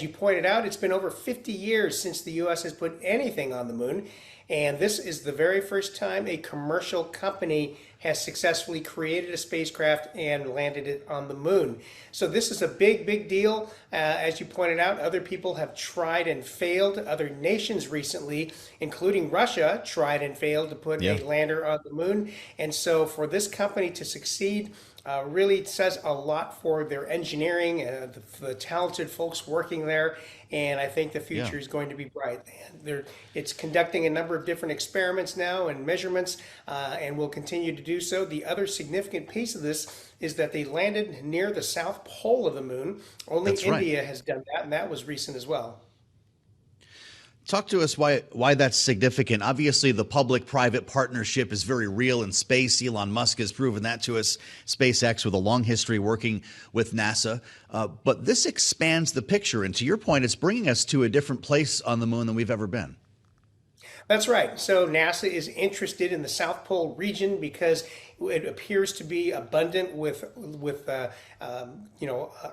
you pointed out, it's been over 50 years since the U.S. has put anything on the moon. And this is the very first time a commercial company has successfully created a spacecraft and landed it on the moon. So this is a big, big deal. As you pointed out, other people have tried and failed. Other nations recently, including Russia, tried and failed to put a lander on the moon. And so for this company to succeed, really says a lot for their engineering, the talented folks working there, and I think the future is going to be bright. It's conducting a number of different experiments now and measurements, and will continue to do so. The other significant piece of this is that they landed near the south pole of the moon. Only India has done that, and that was recent as well. Talk to us why that's significant. Obviously, the public-private partnership is very real in space. Elon Musk has proven that to us. SpaceX with a long history working with NASA. But this expands the picture. And to your point, it's bringing us to a different place on the moon than we've ever been. That's right. So NASA is interested in the South Pole region because it appears to be abundant with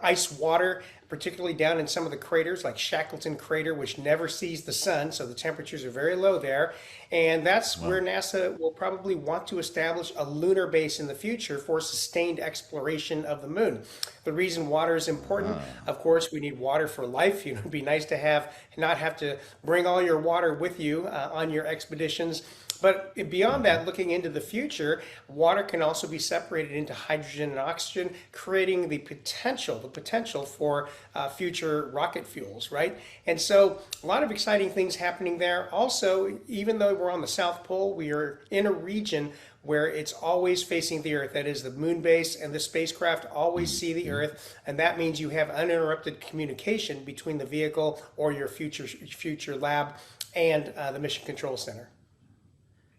ice water, particularly down in some of the craters like Shackleton Crater, which never sees the sun. So the temperatures are very low there. And that's where NASA will probably want to establish a lunar base in the future for sustained exploration of the moon. The reason water is important, of course, we need water for life. It'd be nice to not have to bring all your water with you on your expeditions. But beyond that, looking into the future, water can also be separated into hydrogen and oxygen, creating the potential for future rocket fuels, right? And so a lot of exciting things happening there. Also, even though we're on the South Pole, we are in a region where it's always facing the Earth. That is, the moon base and the spacecraft always see the Earth, and that means you have uninterrupted communication between the vehicle or your future lab and the Mission Control Center.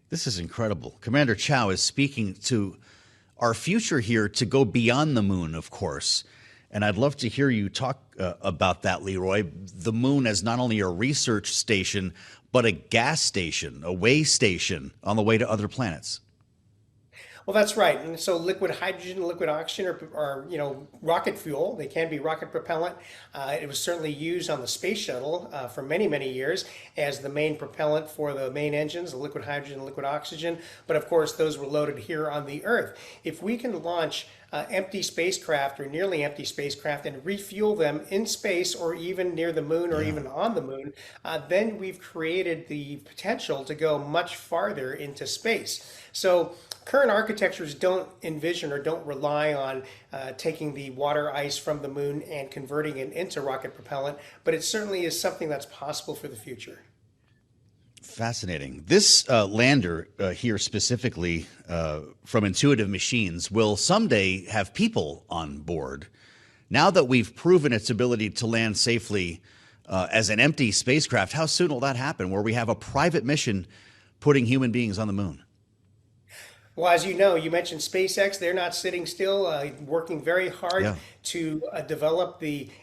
This is incredible. Commander Chiao is speaking to our future here to go beyond the moon, of course. And I'd love to hear you talk about that, Leroy. The moon as not only a research station, but a gas station, a way station on the way to other planets. Well, that's right. And so liquid hydrogen and liquid oxygen are rocket fuel. They can be rocket propellant. It was certainly used on the space shuttle for many, many years as the main propellant for the main engines, the liquid hydrogen and liquid oxygen. But of course, those were loaded here on the Earth. If we can launch empty spacecraft or nearly empty spacecraft and refuel them in space or even near the moon or even on the moon, then we've created the potential to go much farther into space. So current architectures don't envision or don't rely on taking the water ice from the moon and converting it into rocket propellant, but it certainly is something that's possible for the future. Fascinating. This lander here specifically from Intuitive Machines will someday have people on board. Now that we've proven its ability to land safely as an empty spacecraft, how soon will that happen where we have a private mission putting human beings on the moon? Well, as you know, you mentioned SpaceX. They're not sitting still, working very hard to develop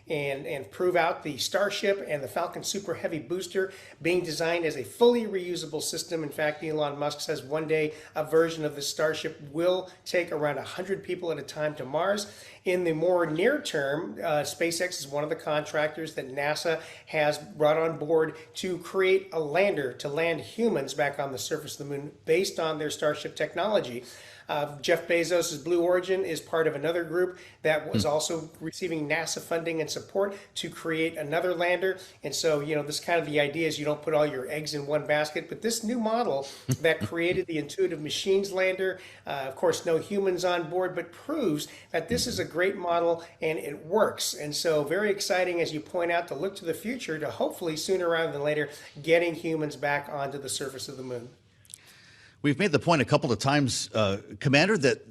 and prove out the Starship and the Falcon Super Heavy booster being designed as a fully reusable system. In fact, Elon Musk says one day a version of the Starship will take around 100 people at a time to Mars. In the more near term, SpaceX is one of the contractors that NASA has brought on board to create a lander to land humans back on the surface of the moon based on their Starship technology. Jeff Bezos' Blue Origin is part of another group that was also receiving NASA funding and support to create another lander. And so, this kind of the idea is you don't put all your eggs in one basket. But this new model that created the Intuitive Machines lander, of course, no humans on board, but proves that this is a great model and it works. And so very exciting, as you point out, to look to the future to hopefully sooner rather than later getting humans back onto the surface of the moon. We've made the point a couple of times, Commander, that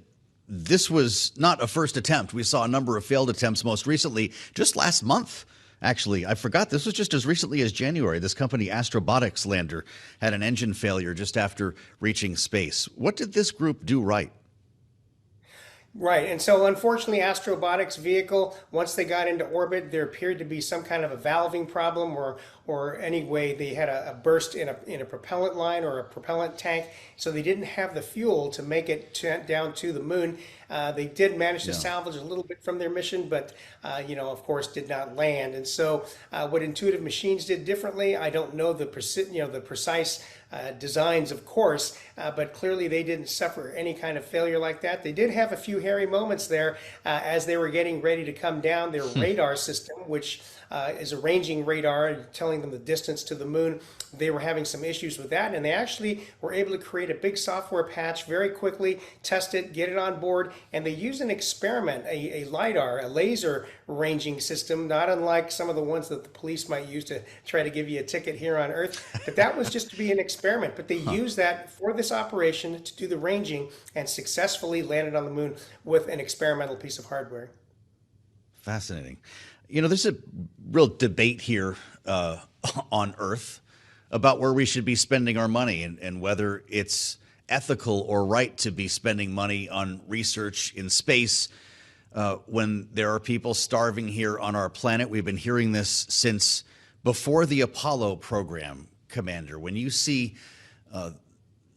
this was not a first attempt. We saw a number of failed attempts most recently, just last month. Actually, I forgot this was just as recently as January. This company, Astrobotics lander, had an engine failure just after reaching space. What did this group do right? Right. And so unfortunately, Astrobotic's vehicle, once they got into orbit, there appeared to be some kind of a valving problem or anyway, they had a burst in a propellant line or a propellant tank. So they didn't have the fuel to make it down to the moon. They did manage to Yeah. salvage a little bit from their mission, but, of course, did not land. And so what Intuitive Machines did differently, I don't know the precise designs, of course, but clearly they didn't suffer any kind of failure like that. They did have a few hairy moments there as they were getting ready to come down. Their radar system, which is a ranging radar telling them the distance to the moon, they were having some issues with that, and they actually were able to create a big software patch very quickly, test it, get it on board, and they used an experiment, a LiDAR, a laser ranging system, not unlike some of the ones that the police might use to try to give you a ticket here on Earth. But that was just to be an experiment. But they used that for this operation to do the ranging and successfully landed on the moon with an experimental piece of hardware. Fascinating. There's a real debate here on Earth about where we should be spending our money and whether it's ethical or right to be spending money on research in space when there are people starving here on our planet. We've been hearing this since before the Apollo program, Commander. When you see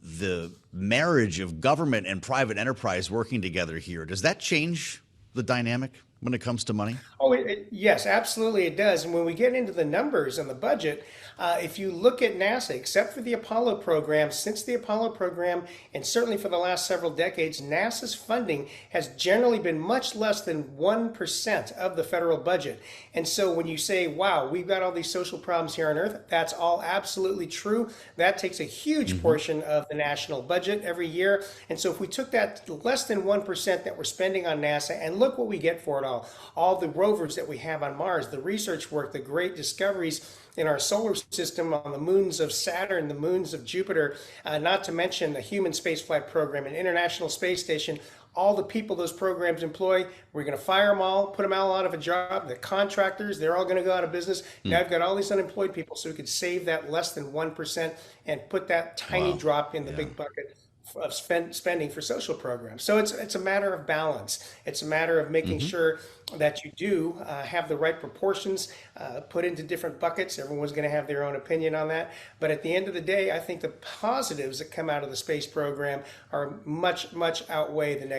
the marriage of government and private enterprise working together here, does that change the dynamic when it comes to money? Oh, yes, absolutely it does. And when we get into the numbers and the budget, if you look at NASA, except for the Apollo program, since the Apollo program, and certainly for the last several decades, NASA's funding has generally been much less than 1% of the federal budget. And so when you say, wow, we've got all these social problems here on Earth, that's all absolutely true. That takes a huge portion of the national budget every year. And so if we took that less than 1% that we're spending on NASA, and look what we get for it all the rovers that we have on Mars, the research work, the great discoveries in our solar system on the moons of Saturn, the moons of Jupiter, not to mention the human spaceflight program and International Space Station, all the people those programs employ, we're going to fire them all, put them all out of a job. The contractors, they're all going to go out of business. Now I've got all these unemployed people, so we could save that less than 1% and put that tiny drop in the big bucket of spending for social programs. So it's a matter of balance. It's a matter of making sure that you do have the right proportions put into different buckets. Everyone's going to have their own opinion on that. But at the end of the day, I think the positives that come out of the space program are much, much outweigh the negatives.